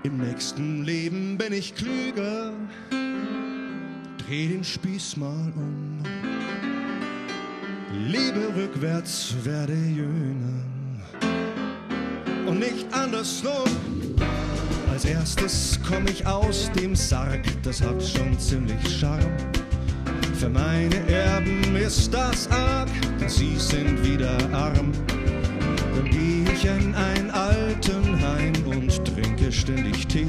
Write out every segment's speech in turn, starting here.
Im nächsten Leben bin ich klüger, dreh den Spieß mal um. Lebe rückwärts, werde jünger und nicht andersrum. Als erstes komm ich aus dem Sarg, das hat schon ziemlich Charme. Für meine Erben ist das arg, denn sie sind wieder arm. Dann geh ich in ein Altenheim und trinke ständig Tee.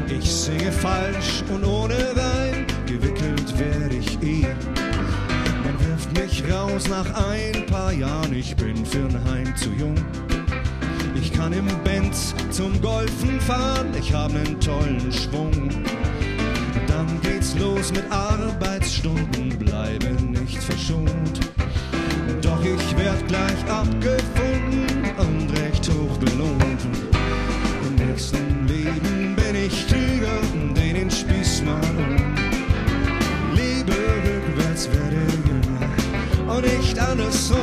Ich singe falsch und ohne Reim, gewickelt werde ich eh. Man wirft mich raus nach ein paar Jahren, ich bin für'n Heim zu jung. Ich kann im Benz zum Golfen fahren, ich hab nen tollen Schwung. Dann geht's los mit Arbeitsstunden, bleibe nicht verschont. Doch ich werd gleich abgefunden und recht hoch belohnt. Im nächsten Leben bin ich klüger, dreh den Spieß mal um. Lebe rückwärts, werde jünger und nicht andersrum.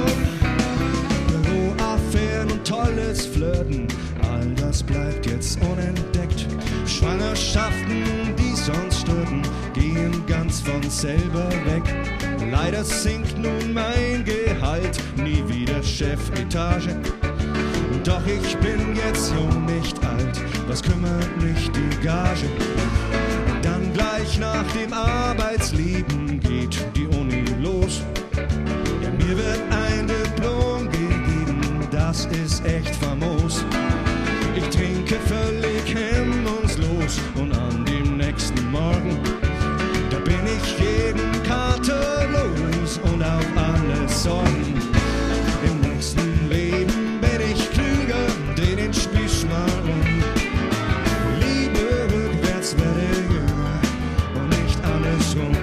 Büroaffären und tolles Flirten, all das bleibt jetzt unentdeckt. Schwangerschaften, die sonst störten, gehen ganz von selber weg. Leider sinkt nun mein Gehalt, nie wieder Chefetage. Doch ich bin jetzt jung, nicht alt, was kümmert mich die Gage? Dann gleich nach dem Arbeitsleben geht die Uni los. Ja, mir wird ein Diplom gegeben, das ist echt famos. Ich trinke völlig hemmungslos und an dem nächsten Morgen, da bin ich jeden Kater los und auf alle Sorgen. Im nächsten Leben bin ich klüger, dreh den Spieß mal um. Liebe rückwärts, werde jünger und nicht andersrum.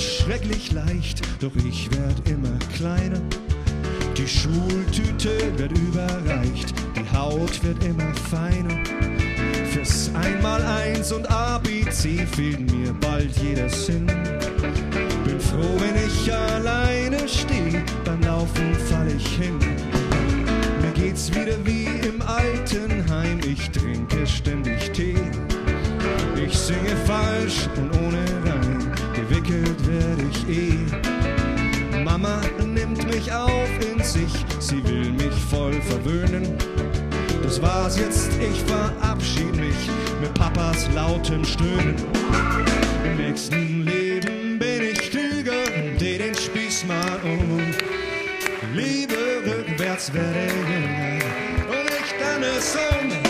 Schrecklich leicht, doch ich werd immer kleiner. Die Schultüte wird überreicht, die Haut wird immer feiner. Fürs Einmaleins und ABC fehlt mir bald jeder Sinn. Bin froh, wenn ich alleine steh, beim Laufen fall ich hin. Mir geht's wieder wie im Altenheim, ich trinke ständig Tee. Ich singe falsch und ohne Reim, gewickelt werde ich eh. Mama nimmt mich auf in sich, sie will mich voll verwöhnen. Das war's jetzt, ich verabschied mich mit Papas lautem Stöhnen. Im nächsten Leben bin ich klüger, dreh den Spieß mal um. Liebe rückwärts, werde jünger und nicht andersrum.